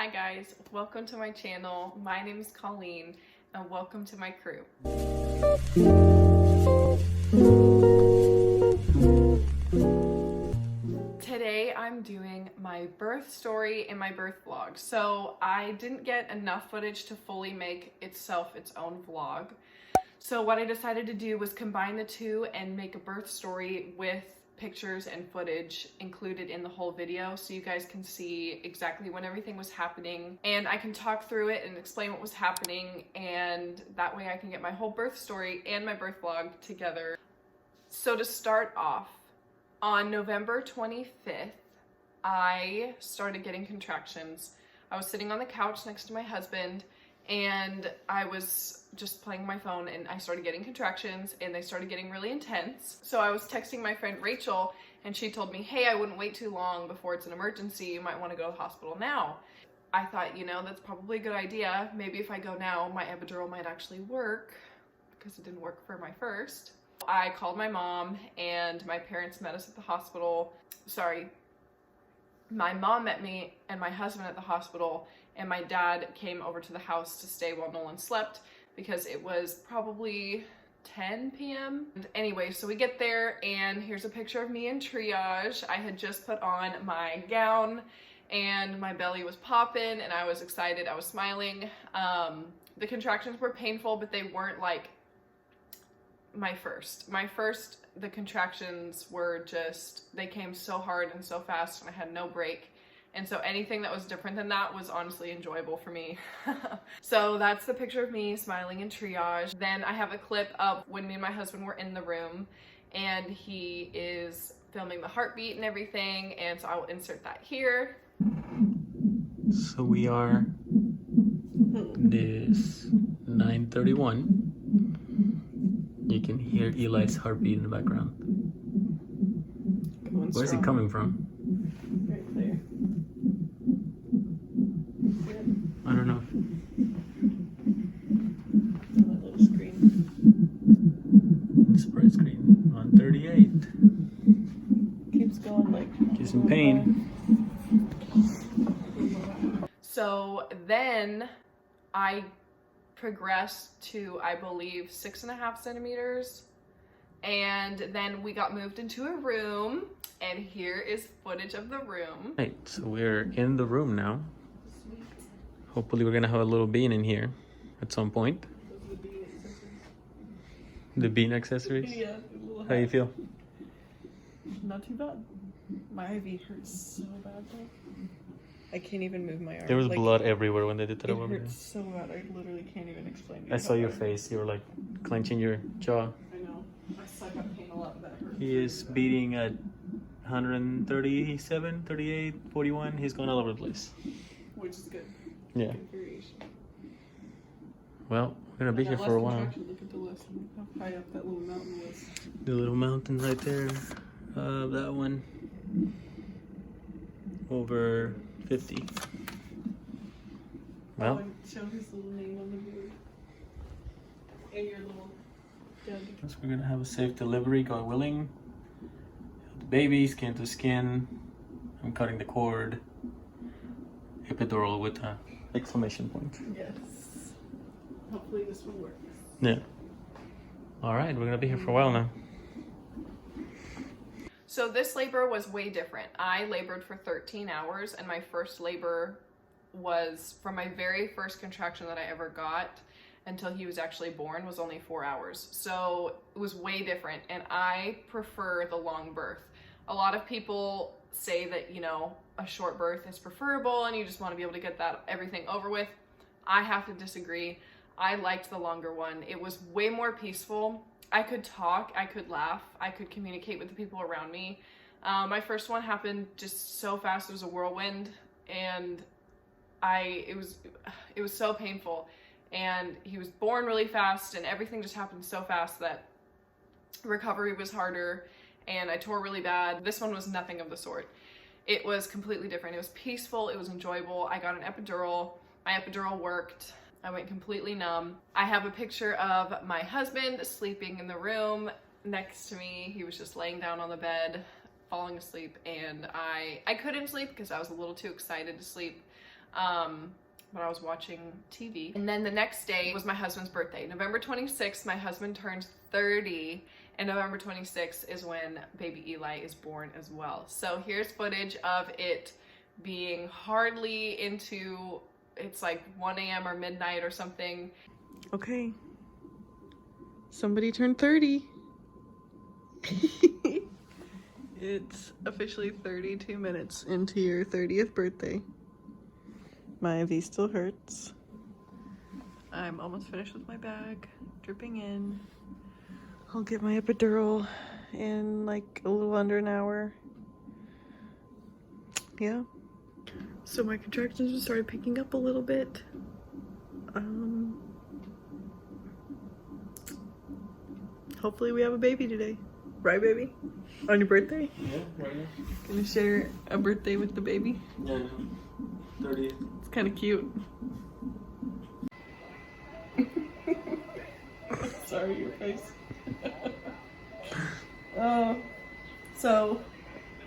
Hi guys, welcome to my channel. My name is Colleen and welcome to my crew. Today I'm doing my birth story and my birth vlog. So I didn't get enough footage to fully make itself its own vlog. So what I decided to do was combine the two and make a birth story with pictures and footage included in the whole video so you guys can see exactly when everything was happening and I can talk through it and explain what was happening, and that way I can get my whole birth story and my birth vlog together. So to start off, on November 25th, I started getting contractions. I was sitting on the couch next to my husband and I was just playing my phone and I started getting contractions and they started getting really intense. So I was texting my friend Rachel and she told me, hey, I wouldn't wait too long before it's an emergency. You might want to go to the hospital now. I thought, that's probably a good idea. Maybe if I go now, my epidural might actually work because it didn't work for my first. I called my mom and my parents met us at the hospital. My mom met me and my husband at the hospital, and my dad came over to the house to stay while Nolan slept because it was probably 10 p.m. Anyway, so we get there and here's a picture of me in triage. I had just put on my gown and my belly was popping and I was excited. I was smiling. The contractions were painful, but they weren't like my first. The contractions were just, they came so hard and so fast and I had no break. And so anything that was different than that was honestly enjoyable for me. So that's the picture of me smiling in triage. Then I have a clip of when me and my husband were in the room and he is filming the heartbeat and everything. And so I will insert that here. So we are, this 9:31. You can hear Eli's heartbeat in the background. Where's it coming from? Very clear. I don't know. That little screen. Spread screen on 38. Keeps going like. Gives some pain. So then I progressed to, I believe, 6.5 centimeters. And then we got moved into a room, and here is footage of the room. Right, so we're in the room now. Hopefully we're gonna have a little bean in here at some point. The bean accessories? Yeah. How you feel? Not too bad. My IV hurts so bad though. I can't even move my arm. There was blood everywhere when they did that. It hurts so bad. I literally can't even explain it. I saw your face. You were like clenching your jaw. I know. I suck at pain a lot, but that hurts. He is beating at 137, 38, 41. He's going all over the place. Which is good. Yeah. Good variation. Well, we're gonna be here for a while. Look at the list. Look how high up that little mountain was. The little mountain right there. That one. Over 50. Well, show his little name on the board. And your little jug. so we're gonna have a safe delivery, God willing. The baby, skin to skin. I'm cutting the cord. Epidural with a exclamation point. Yes. Hopefully this will work. Yeah. All right, we're gonna be here for a while now. So this labor was way different. I labored for 13 hours and my first labor was from my very first contraction that I ever got until he was actually born was only 4 hours. So it was way different and I prefer the long birth. A lot of people say that, a short birth is preferable and you just want to be able to get everything over with. I have to disagree. I liked the longer one. It was way more peaceful. I could talk, I could laugh, I could communicate with the people around me. My first one happened just so fast. It was a whirlwind and it was so painful, and he was born really fast and everything just happened so fast that recovery was harder and I tore really bad. This one was nothing of the sort. It was completely different. It was peaceful, it was enjoyable. I got an epidural. My epidural worked. I went completely numb. I have a picture of my husband sleeping in the room next to me. He was just laying down on the bed, falling asleep, and I couldn't sleep because I was a little too excited to sleep. But I was watching TV. And then the next day was my husband's birthday. November 26th, my husband turns 30, and November 26th is when baby Eli is born as well. So here's footage of it being hardly into, it's like 1 a.m. or midnight or something. Okay, somebody turned 30. It's officially 32 minutes into your 30th birthday. My IV still hurts. I'm almost finished with my bag, dripping in. I'll get my epidural in like a little under an hour. Yeah. So my contractions have started picking up a little bit. Hopefully we have a baby today. Right, baby? On your birthday? Yeah, right now. Gonna share a birthday with the baby? Yeah, no. 30th. It's kind of cute. Sorry, your face. So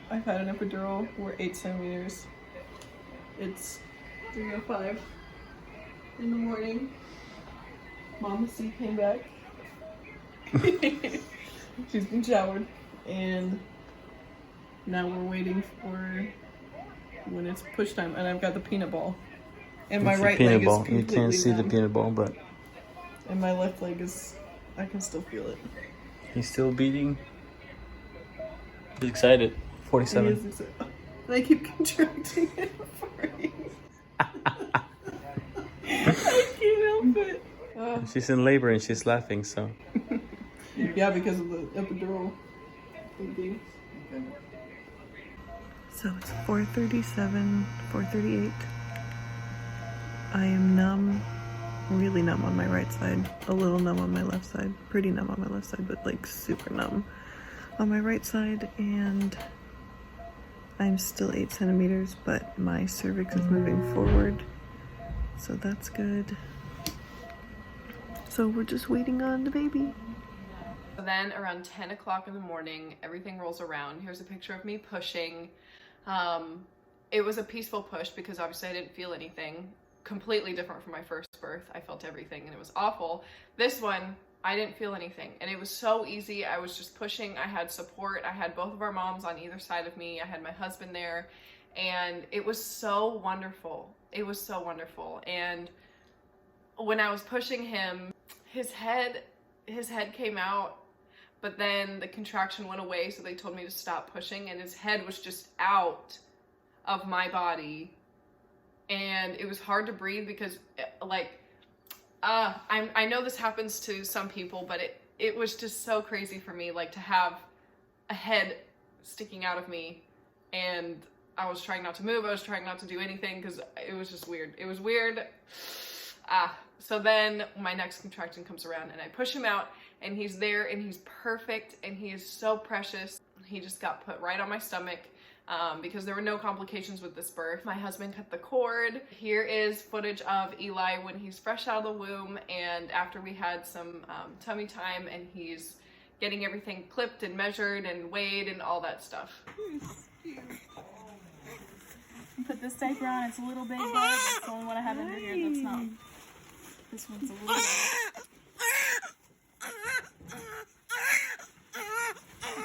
I've had an epidural. We're 8 centimeters. It's 3:05 in the morning. Mama C came back. She's been showered, and now we're waiting for when it's push time. And I've got the peanut ball, and my right leg is completely You can't see the numb. peanut ball, but And my left leg is, I can still feel it. he's still beating. He's excited. 47. It is exciting. And I keep contracting it for you. I can't help it. She's in labor and she's laughing, so. Yeah, because of the epidural. So it's 4:37, 4:38. I am numb, really numb on my right side, a little numb on my left side, pretty numb on my left side, but like super numb on my right side, and I'm still 8 centimeters, but my cervix is moving forward, so that's good. So we're just waiting on the baby. Then around 10 o'clock in the morning, everything rolls around. Here's a picture of me pushing. It was a peaceful push because obviously I didn't feel anything. Completely different from my first birth. I felt everything and it was awful. This one, I didn't feel anything and it was so easy. I was just pushing. I had support. I had both of our moms on either side of me. I had my husband there and it was so wonderful. It was so wonderful. And when I was pushing him, his head came out, but then the contraction went away, so they told me to stop pushing, and his head was just out of my body, and it was hard to breathe because, I know this happens to some people, but it was just so crazy for me, like, to have a head sticking out of me, and I was trying not to move, I was trying not to do anything, because it was just weird. It was weird. So then my next contraction comes around and I push him out and he's there and he's perfect and he is so precious. He just got put right on my stomach because there were no complications with this birth. My husband cut the cord. Here is footage of Eli when he's fresh out of the womb and after we had some tummy time, and he's getting everything clipped and measured and weighed and all that stuff. Put this diaper on, it's a little big there, but it's the only one I have under here that's not. This one's a little big.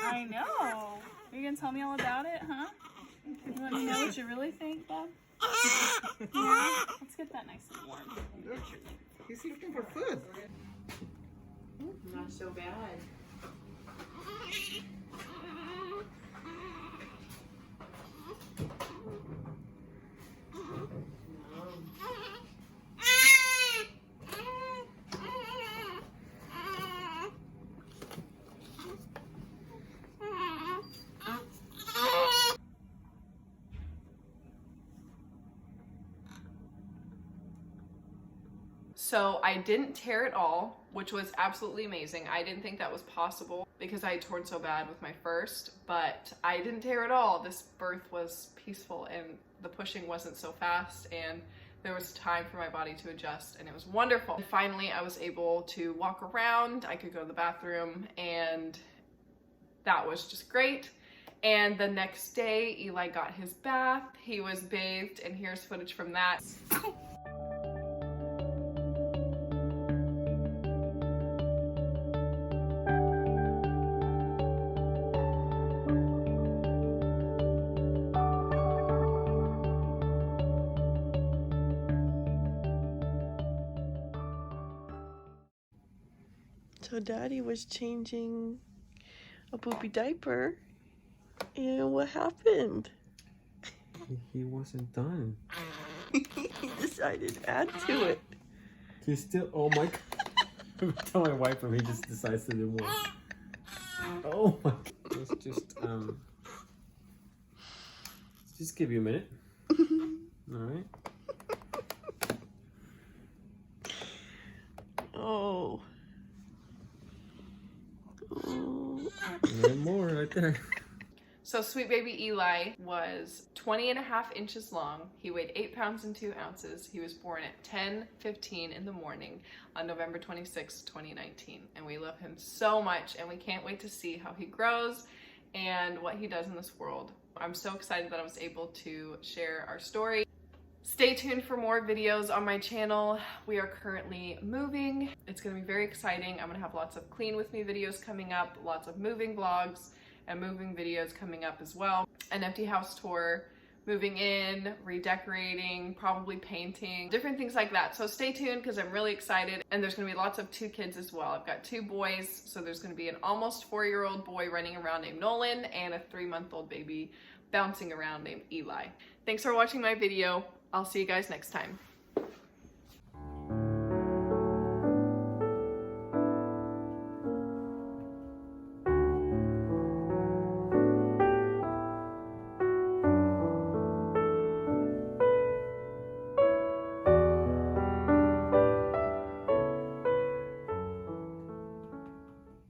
I know. Are you gonna tell me all about it, huh? You let me know what you really think, Bob? Yeah? Let's get that nice and warm. He's looking for food. Not so bad. So I didn't tear it all, which was absolutely amazing. I didn't think that was possible because I had torn so bad with my first, but I didn't tear it all. This birth was peaceful and the pushing wasn't so fast and there was time for my body to adjust and it was wonderful. And finally, I was able to walk around. I could go to the bathroom and that was just great. And the next day, Eli got his bath, he was bathed, and here's footage from that. So Daddy was changing a poopy diaper, and what happened? He wasn't done. He decided to add to it. He's still, oh my god. Every time I wipe him, he just decides to do more. Oh my god. Let's just give you a minute. Alright. Oh. And more right there. So sweet baby Eli was 20.5 inches long. He weighed 8 pounds and 2 ounces. He was born at 10:15 in the morning on November 26, 2019. And we love him so much, and we can't wait to see how he grows and what he does in this world. I'm so excited that I was able to share our story. Stay tuned for more videos on my channel. We are currently moving. It's gonna be very exciting. I'm gonna have lots of clean with me videos coming up, lots of moving vlogs and moving videos coming up as well. An empty house tour, moving in, redecorating, probably painting, different things like that. So stay tuned because I'm really excited. And there's gonna be lots of 2 kids as well. I've got 2 boys, so there's gonna be an almost 4-year-old boy running around named Nolan and a 3-month-old baby bouncing around named Eli. Thanks for watching my video. I'll see you guys next time.